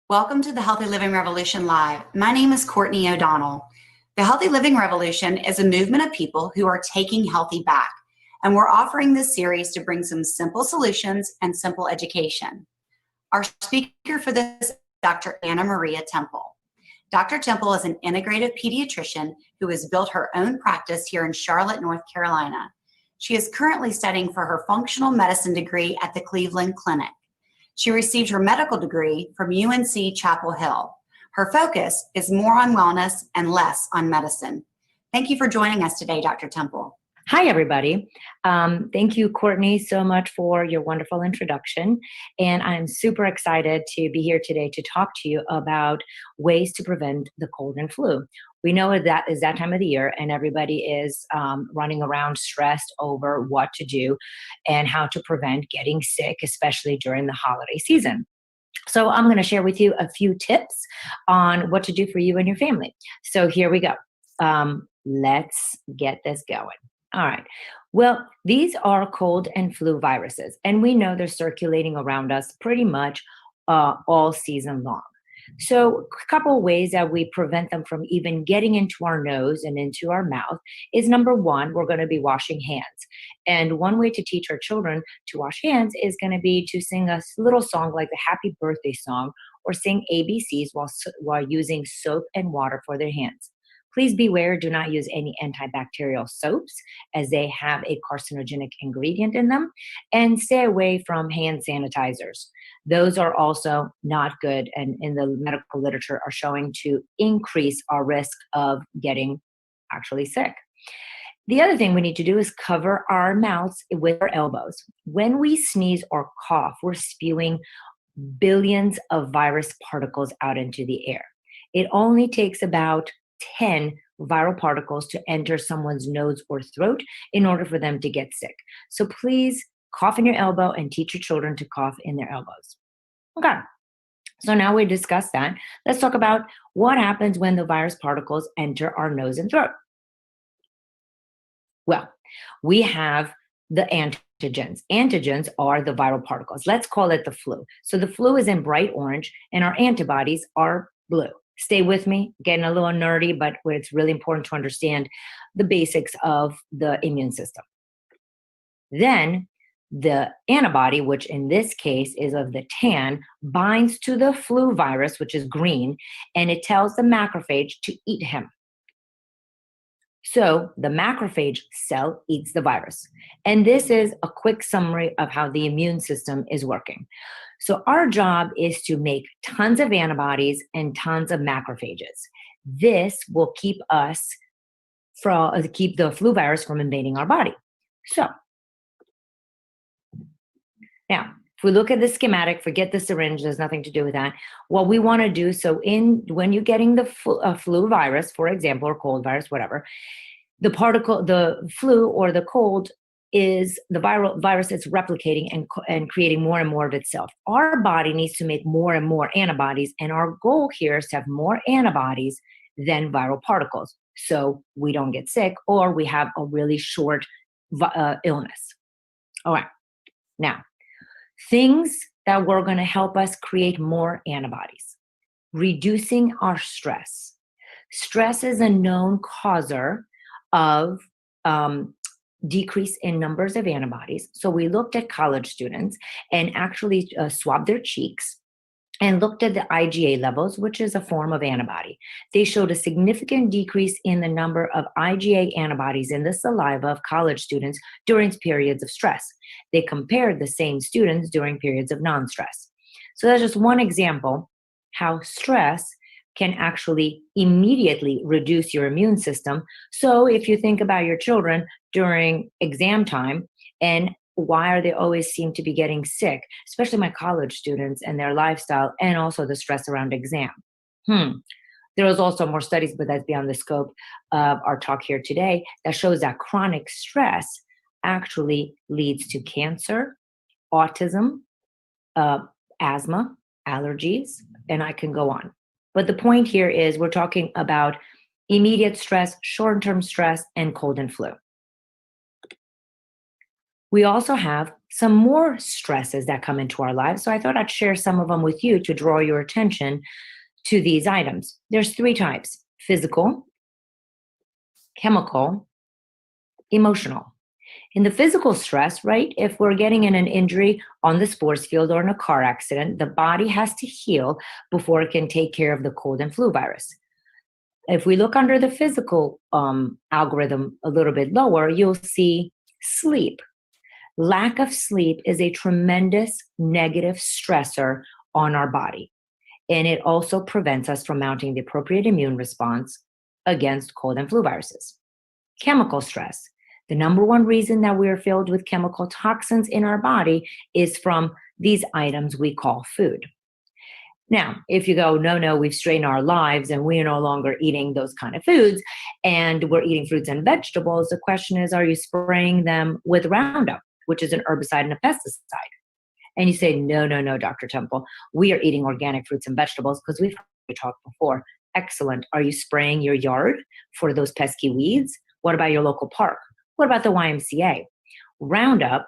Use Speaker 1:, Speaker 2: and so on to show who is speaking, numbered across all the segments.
Speaker 1: Welcome to the Healthy Living Revolution Live. My name is Courtney O'Donnell. The Healthy Living Revolution is a movement of people who are taking healthy back, and we're offering this series to bring some simple solutions and simple education. Our speaker for this is Dr. Anna Maria Temple. Dr. Temple is an integrative pediatrician who has built her own practice here in Charlotte, North Carolina. She is currently studying for her functional medicine degree at the Cleveland Clinic. She received her medical degree from UNC Chapel Hill. Her focus is more on wellness and less on medicine. Thank you for joining us today, Dr. Temple.
Speaker 2: Hi, everybody. Thank you, Courtney, so much for your wonderful introduction. And I'm super excited to be here today to talk to you about ways to prevent the cold and flu. We know that is that time of the year, and everybody is running around stressed over what to do and how to prevent getting sick, especially during the holiday season. So I'm going to share with you a few tips on what to do for you and your family. So here we go. Let's get this going. All right. Well, these are cold and flu viruses, and we know they're circulating around us pretty much all season long. So a couple of ways that we prevent them from even getting into our nose and into our mouth is number one, we're going to be washing hands. And one way to teach our children to wash hands is going to be to sing a little song like the Happy Birthday song or sing ABCs while using soap and water for their hands. Please beware, do not use any antibacterial soaps as they have a carcinogenic ingredient in them, and stay away from hand sanitizers. Those are also not good, and in the medical literature are showing to increase our risk of getting actually sick. The other thing we need to do is cover our mouths with our elbows. When we sneeze or cough, we're spewing billions of virus particles out into the air. It only takes about 10 viral particles to enter someone's nose or throat in order for them to get sick. So please cough in your elbow and teach your children to cough in their elbows. Okay. So now we discussed that. Let's talk about what happens when the virus particles enter our nose and throat. Well, we have the antigens. Antigens are the viral particles. Let's call it the flu. So the flu is in bright orange and our antibodies are blue. Stay with me, getting a little nerdy, but it's really important to understand the basics of the immune system. Then the antibody, which in this case is of the tan, binds to the flu virus, which is green, and it tells the macrophage to eat him. So the macrophage cell eats the virus. And this is a quick summary of how the immune system is working. So our job is to make tons of antibodies and tons of macrophages. This will keep the flu virus from invading our body. So now, if we look at the schematic, forget the syringe, there's nothing to do with that. What we want to do, when you're getting the flu virus, for example, or cold virus, whatever, the flu or the cold is the virus that's replicating and creating more and more of itself. Our body needs to make more and more antibodies, and our goal here is to have more antibodies than viral particles, so we don't get sick or we have a really short illness. All right, now, things that were going to help us create more antibodies. Reducing our stress. Stress is a known causer of decrease in numbers of antibodies. So we looked at college students and actually swabbed their cheeks and looked at the IgA levels, which is a form of antibody. They showed a significant decrease in the number of IgA antibodies in the saliva of college students during periods of stress. They compared the same students during periods of non-stress. So that's just one example how stress can actually immediately reduce your immune system. So if you think about your children during exam time and why are they always seem to be getting sick, especially my college students and their lifestyle and also the stress around exam. There is also more studies, but that's beyond the scope of our talk here today, that shows that chronic stress actually leads to cancer, autism, asthma, allergies, and I can go on. But the point here is we're talking about immediate stress, short-term stress, and cold and flu. We also have some more stresses that come into our lives. So I thought I'd share some of them with you to draw your attention to these items. There's three types: physical, chemical, emotional. In the physical stress, right? If we're getting in an injury on the sports field or in a car accident, the body has to heal before it can take care of the cold and flu virus. If we look under the physical algorithm a little bit lower, you'll see sleep. Lack of sleep is a tremendous negative stressor on our body, and it also prevents us from mounting the appropriate immune response against cold and flu viruses. Chemical stress. The number one reason that we're filled with chemical toxins in our body is from these items we call food. Now, if you go, no, we've strained our lives and we are no longer eating those kind of foods and we're eating fruits and vegetables, the question is, are you spraying them with Roundup, which is an herbicide and a pesticide? And you say, no, Dr. Temple, we are eating organic fruits and vegetables because we've talked before. Excellent. Are you spraying your yard for those pesky weeds? What about your local park? What about the YMCA? Roundup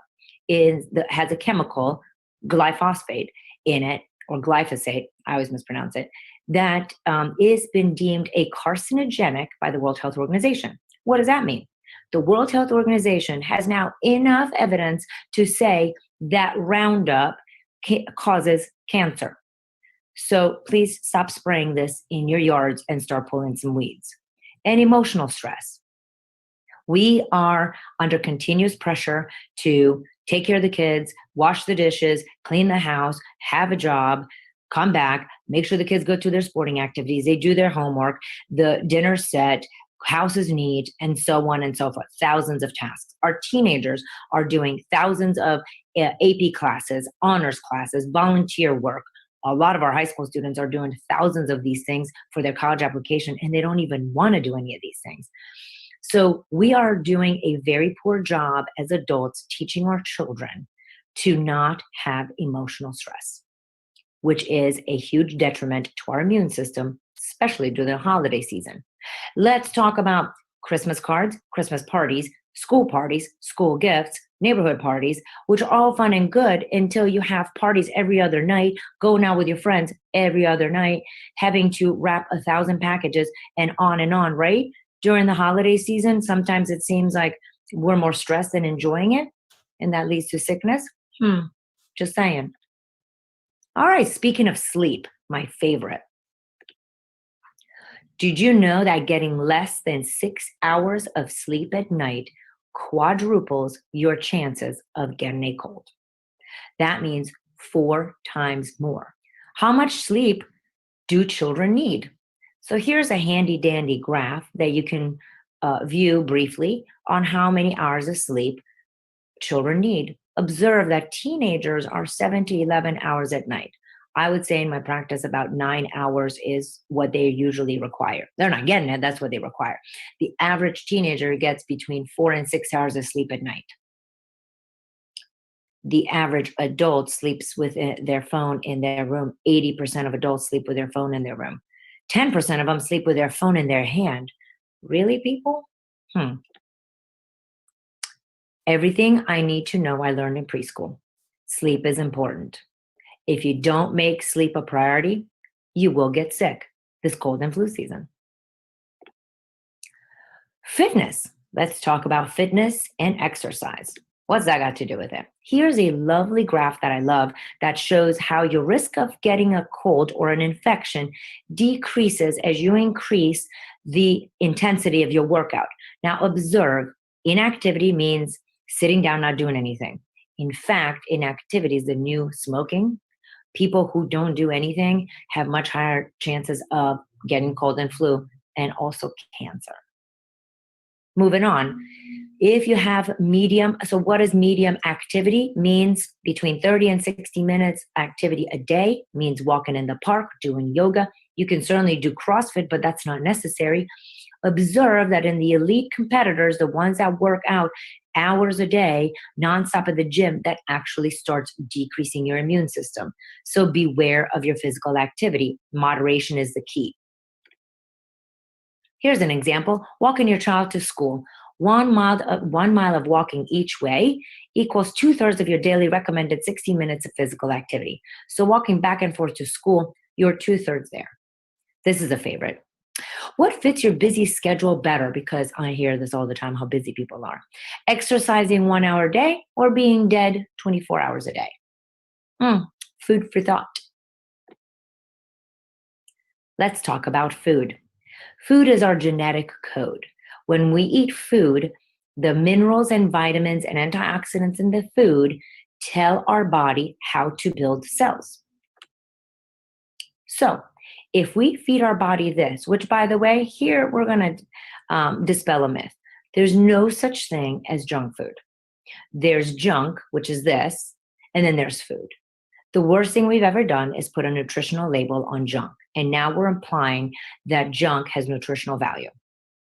Speaker 2: has a chemical, glyphosate, in it, or glyphosate, I always mispronounce it, that is been deemed a carcinogenic by the World Health Organization. What does that mean? The World Health Organization has now enough evidence to say that Roundup causes cancer. So please stop spraying this in your yards and start pulling some weeds. And emotional stress. We are under continuous pressure to take care of the kids, wash the dishes, clean the house, have a job, come back, make sure the kids go to their sporting activities, they do their homework, the dinner's set, house is neat, and so on and so forth. Thousands of tasks. Our teenagers are doing thousands of AP classes, honors classes, volunteer work. A lot of our high school students are doing thousands of these things for their college application, and they don't even want to do any of these things. So we are doing a very poor job as adults teaching our children to not have emotional stress, which is a huge detriment to our immune system, especially during the holiday season. Let's talk about Christmas cards, Christmas parties, school gifts, neighborhood parties, which are all fun and good until you have parties every other night, going out with your friends every other night, having to wrap 1,000 packages and on, right? During the holiday season, sometimes it seems like we're more stressed than enjoying it, and that leads to sickness. Just saying. All right, speaking of sleep, my favorite. Did you know that getting less than 6 hours of sleep at night quadruples your chances of getting a cold? That means 4 times more. How much sleep do children need? So here's a handy dandy graph that you can view briefly on how many hours of sleep children need. Observe that teenagers are 7 to 11 hours at night. I would say in my practice about 9 hours is what they usually require. They're not getting it, that's what they require. The average teenager gets between 4 and 6 hours of sleep at night. The average adult sleeps with their phone in their room. 80% of adults sleep with their phone in their room. 10% of them sleep with their phone in their hand. Really, people? Everything I need to know I learned in preschool. Sleep is important. If you don't make sleep a priority, you will get sick this cold and flu season. Fitness. Let's talk about fitness and exercise. What's that got to do with it? Here's a lovely graph that I love that shows how your risk of getting a cold or an infection decreases as you increase the intensity of your workout. Now observe, inactivity means sitting down, not doing anything. In fact, inactivity is the new smoking. People who don't do anything have much higher chances of getting cold and flu and also cancer. Moving on. If you have medium, so what is medium activity? Means between 30 and 60 minutes activity a day, means walking in the park, doing yoga. You can certainly do CrossFit, but that's not necessary. Observe that in the elite competitors, the ones that work out hours a day, nonstop at the gym, that actually starts decreasing your immune system. So beware of your physical activity. Moderation is the key. Here's an example. Walking your child to school. 1 mile of walking each way equals 2/3 of your daily recommended 60 minutes of physical activity. So walking back and forth to school, you're 2/3 there. This is a favorite. What fits your busy schedule better? Because I hear this all the time, how busy people are. Exercising 1 hour a day or being dead 24 hours a day? Food for thought. Let's talk about food. Food is our genetic code. When we eat food, the minerals and vitamins and antioxidants in the food tell our body how to build cells. So, if we feed our body this, which by the way, here we're going to dispel a myth. There's no such thing as junk food. There's junk, which is this, and then there's food. The worst thing we've ever done is put a nutritional label on junk. And now we're implying that junk has nutritional value,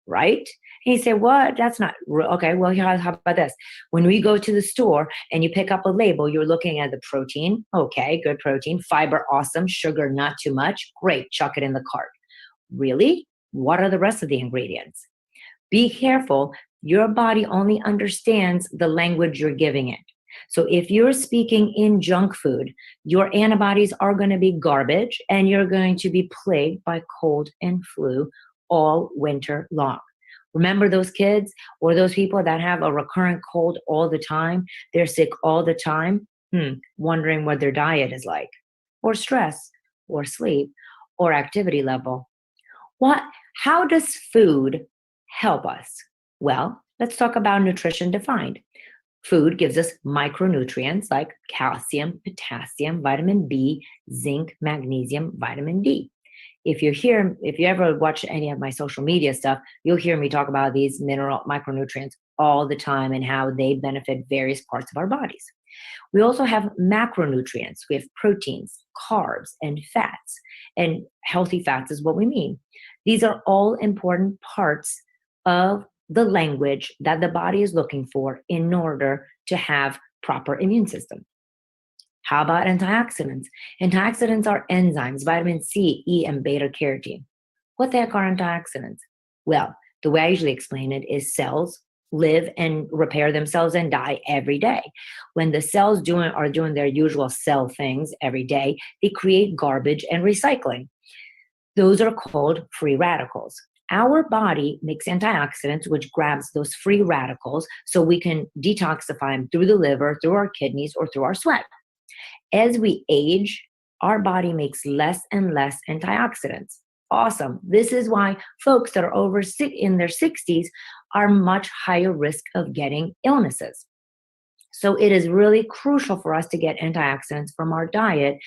Speaker 2: right? And you say, what? That's not okay. Well, how about this? When we go to the store and you pick up a label, you're looking at the protein. Okay, good protein. Fiber, awesome. Sugar, not too much. Great, chuck it in the cart. Really? What are the rest of the ingredients? Be careful. Your body only understands the language you're giving it. So if you're speaking in junk food, your antibodies are going to be garbage and you're going to be plagued by cold and flu all winter long. Remember those kids or those people that have a recurrent cold all the time? They're sick all the time, wondering what their diet is like, or stress, or sleep, or activity level. How does food help us? Well, let's talk about nutrition defined. Food gives us micronutrients like calcium, potassium, vitamin B, zinc, magnesium, vitamin D. If you ever watch any of my social media stuff, you'll hear me talk about these mineral micronutrients all the time and how they benefit various parts of our bodies. We also have macronutrients. We have proteins, carbs, and fats. And healthy fats is what we mean. These are all important parts of the language that the body is looking for in order to have proper immune system. How about antioxidants? Antioxidants are enzymes, vitamin C, E, and beta carotene. What the heck are antioxidants? Well, the way I usually explain it is cells live and repair themselves and die every day. When the cells are doing their usual cell things every day, they create garbage and recycling. Those are called free radicals. Our body makes antioxidants, which grabs those free radicals so we can detoxify them through the liver, through our kidneys, or through our sweat. As we age, our body makes less and less antioxidants. Awesome. This is why folks that are in their 60s are much higher risk of getting illnesses. So it is really crucial for us to get antioxidants from our diet,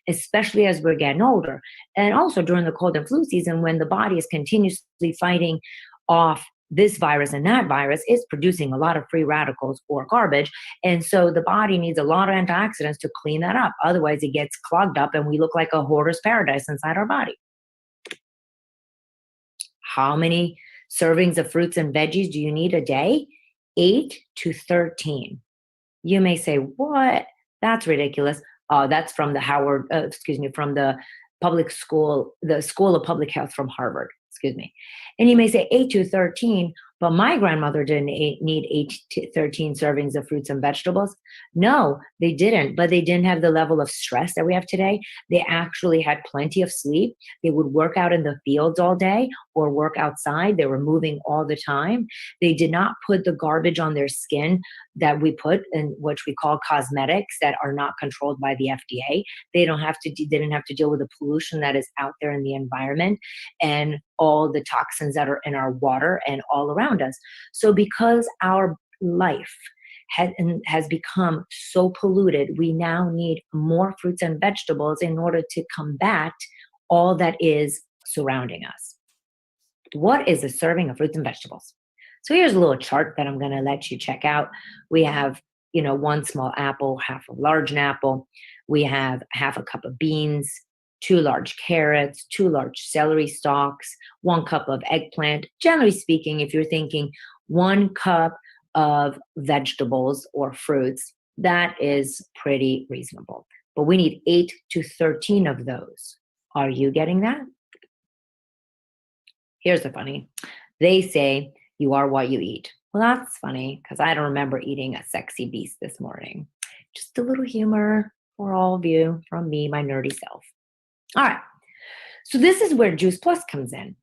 Speaker 2: especially as we're getting older. And also during the cold and flu season, when the body is continuously fighting off this virus and that virus, is producing a lot of free radicals or garbage. And so the body needs a lot of antioxidants to clean that up. Otherwise, it gets clogged up and we look like a hoarder's paradise inside our body. How many servings of fruits and veggies do you need a day? 8 to 13. You may say, what? That's ridiculous. That's from from the public school, the School of Public Health from Harvard, And you may say 8 to 13, but my grandmother didn't need 8 to 13 servings of fruits and vegetables. No, they didn't, but they didn't have the level of stress that we have today. They actually had plenty of sleep. They would work out in the fields all day or work outside. They were moving all the time. They did not put the garbage on their skin that we put in, which we call cosmetics, that are not controlled by the FDA. They didn't have to deal with the pollution that is out there in the environment and all the toxins that are in our water and all around us. So because our life has become so polluted, we now need more fruits and vegetables in order to combat all that is surrounding us. What is a serving of fruits and vegetables? So here's a little chart that I'm going to let you check out. We have, 1 small apple, half a large apple. We have half a cup of beans, 2 large carrots, 2 large celery stalks, 1 cup of eggplant. Generally speaking, if you're thinking 1 cup of vegetables or fruits, that is pretty reasonable. But we need 8 to 13 of those. Are you getting that? Here's the funny. They say you are what you eat. Well, that's funny because I don't remember eating a sexy beast this morning. Just a little humor for all of you from me, my nerdy self. All right. So this is where Juice Plus comes in.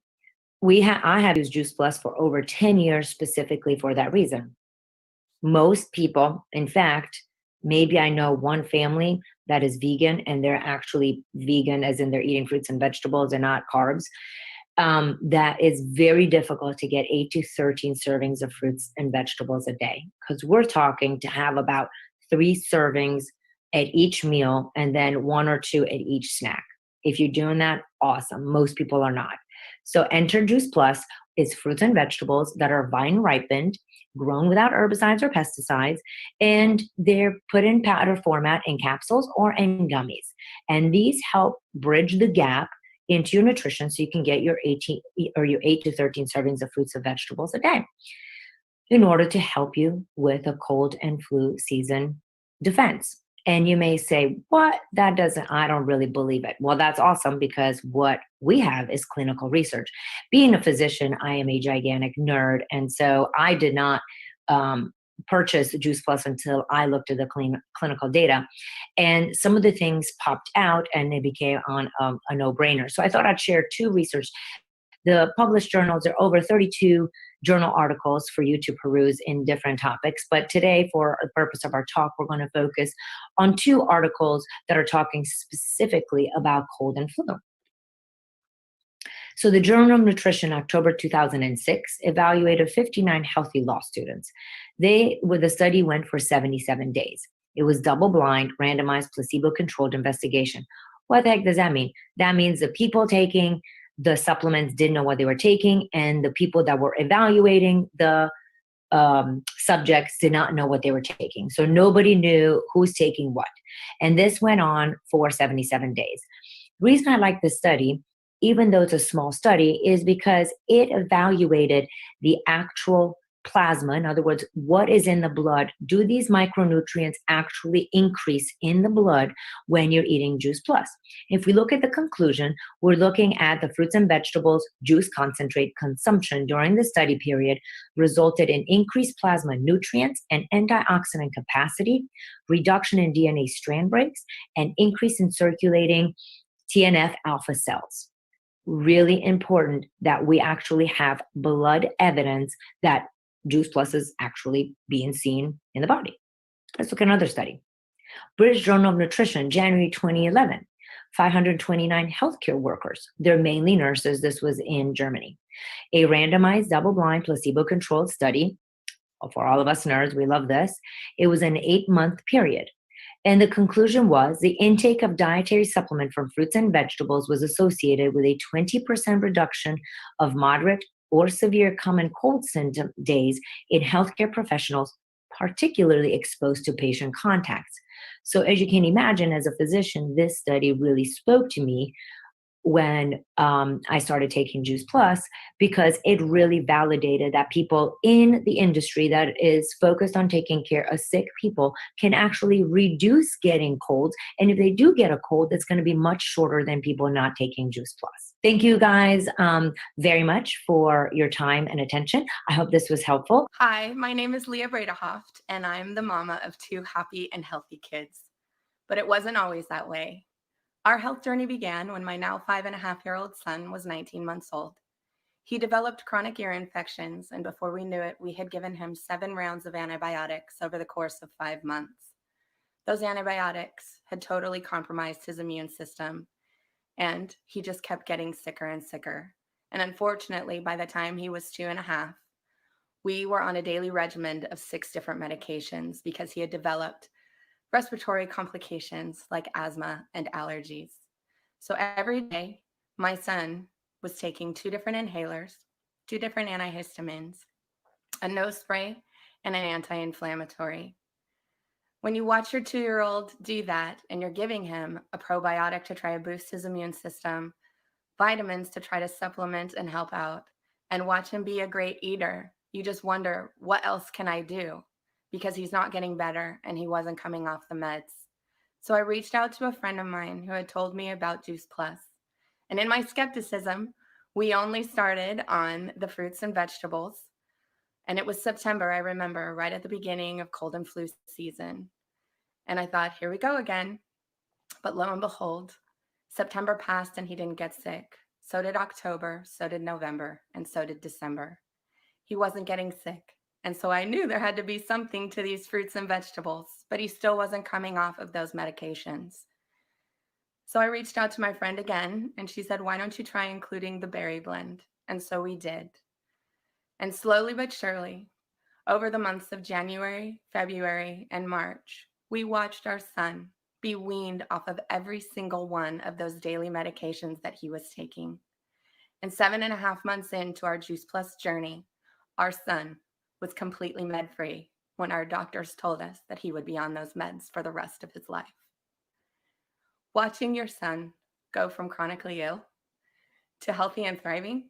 Speaker 2: I have used Juice Plus for over 10 years specifically for that reason. Most people, in fact, maybe I know one family that is vegan and they're actually vegan as in they're eating fruits and vegetables and not carbs. That is very difficult to get 8 to 13 servings of fruits and vegetables a day because we're talking to have about 3 servings at each meal and then 1 or 2 at each snack. If you're doing that, awesome. Most people are not. So enter Juice Plus. It's fruits and vegetables that are vine ripened, grown without herbicides or pesticides, and they're put in powder format in capsules or in gummies. And these help bridge the gap into your nutrition so you can get your 8 to 13 servings of fruits and vegetables a day in order to help you with a cold and flu season defense. And you may say, what? I don't really believe it. Well, that's awesome because what we have is clinical research. Being a physician, I am a gigantic nerd. And so I did not purchase Juice Plus until I looked at the clinical data. And some of the things popped out and they became on a no-brainer. So I thought I'd share 2 research. The published journals are over 32 journal articles for you to peruse in different topics. But today, for the purpose of our talk, we're going to focus on 2 articles that are talking specifically about cold and flu. So the Journal of Nutrition, October 2006, evaluated 59 healthy law students. The study went for 77 days. It was double-blind, randomized, placebo-controlled investigation. What the heck does that mean? That means the people taking the supplements didn't know what they were taking, and the people that were evaluating the subjects did not know what they were taking. So nobody knew who's taking what. And this went on for 77 days. The reason I like this study, even though it's a small study, is because it evaluated the actual plasma. In other words, what is in the blood? Do these micronutrients actually increase in the blood when you're eating Juice Plus? If we look at the conclusion, we're looking at the fruits and vegetables juice concentrate consumption during the study period resulted in increased plasma nutrients and antioxidant capacity, reduction in DNA strand breaks, and increase in circulating TNF alpha cells. Really important that we actually have blood evidence that Juice Plus is actually being seen in the body. Let's look at another study. British Journal of Nutrition, January 2011, 529 healthcare workers. They're mainly nurses. This was in Germany. A randomized, double-blind, placebo-controlled study. For all of us nerds, we love this. It was an 8-month period. And the conclusion was the intake of dietary supplement from fruits and vegetables was associated with a 20% reduction of moderate or severe common cold symptom days in healthcare professionals, particularly exposed to patient contacts. So as you can imagine, as a physician, this study really spoke to me when I started taking Juice Plus, because it really validated that people in the industry that is focused on taking care of sick people can actually reduce getting colds. And if they do get a cold, it's going to be much shorter than people not taking Juice Plus. Thank you guys very much for your time and attention. I hope this was helpful.
Speaker 3: Hi, my name is Leah Bredehoft, and I'm the mama of 2 happy and healthy kids. But it wasn't always that way. Our health journey began when my now 5.5-year-old son was 19 months old. He developed chronic ear infections, and before we knew it, we had given him 7 rounds of antibiotics over the course of 5 months. Those antibiotics had totally compromised his immune system, and he just kept getting sicker and sicker. And unfortunately, by the time he was 2.5, we were on a daily regimen of 6 different medications because he had developed respiratory complications like asthma and allergies. So every day, my son was taking 2 different inhalers, 2 different antihistamines, a nose spray, and an anti-inflammatory. When you watch your 2-year-old do that and you're giving him a probiotic to try to boost his immune system, vitamins to try to supplement and help out, and watch him be a great eater, you just wonder, what else can I do? Because he's not getting better and he wasn't coming off the meds. So I reached out to a friend of mine who had told me about Juice Plus. And in my skepticism, we only started on the fruits and vegetables. And it was September, I remember, right at the beginning of cold and flu season. And I thought, here we go again. But lo and behold, September passed and he didn't get sick. So did October, so did November, and so did December. He wasn't getting sick. And so I knew there had to be something to these fruits and vegetables, but he still wasn't coming off of those medications. So I reached out to my friend again, and she said, why don't you try including the berry blend? And so we did. And slowly but surely, over the months of January, February, and March, we watched our son be weaned off of every single one of those daily medications that he was taking. And 7.5 months into our juiceplus journey, our son was completely med-free when our doctors told us that he would be on those meds for the rest of his life. Watching your son go from chronically ill to healthy and thriving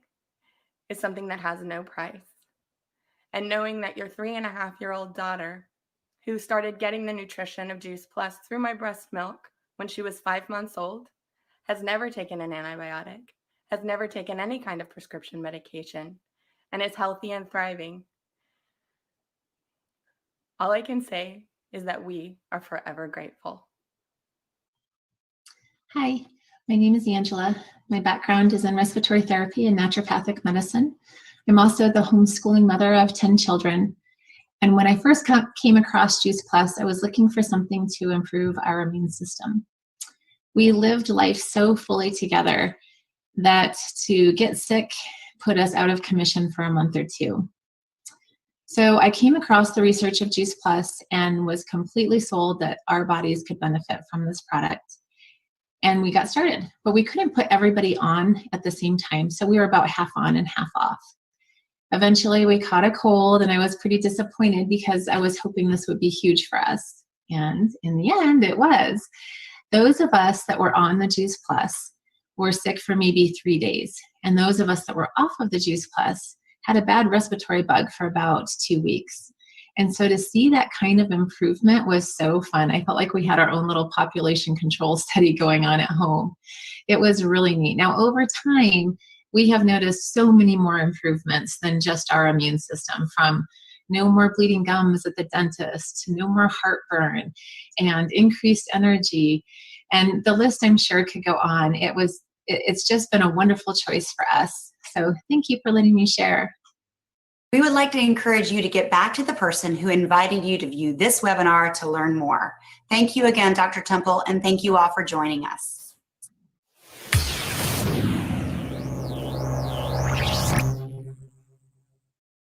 Speaker 3: is something that has no price. And knowing that your 3.5-year-old daughter, who started getting the nutrition of juiceplus through my breast milk when she was 5 months old, has never taken an antibiotic, has never taken any kind of prescription medication, and is healthy and thriving. All I can say is that we are forever grateful.
Speaker 4: Hi, my name is Angela. My background is in respiratory therapy and naturopathic medicine. I'm also the homeschooling mother of 10 children. And when I first came across juiceplus, I was looking for something to improve our immune system. We lived life so fully together that to get sick put us out of commission for a month or two. So I came across the research of juiceplus and was completely sold that our bodies could benefit from this product. And we got started, but we couldn't put everybody on at the same time. So we were about half on and half off. Eventually we caught a cold and I was pretty disappointed because I was hoping this would be huge for us. And in the end, it was. Those of us that were on the juiceplus were sick for maybe 3 days. And those of us that were off of the juiceplus had a bad respiratory bug for about 2 weeks. And so to see that kind of improvement was so fun. I felt like we had our own little population control study going on at home. It was really neat. Now, over time, we have noticed so many more improvements than just our immune system, from no more bleeding gums at the dentist to no more heartburn and increased energy. And the list, I'm sure, could go on. It's just been a wonderful choice for us. So thank you for letting me share.
Speaker 1: We would like to encourage you to get back to the person who invited you to view this webinar to learn more. Thank you again, Dr. Temple, and thank you all for joining us.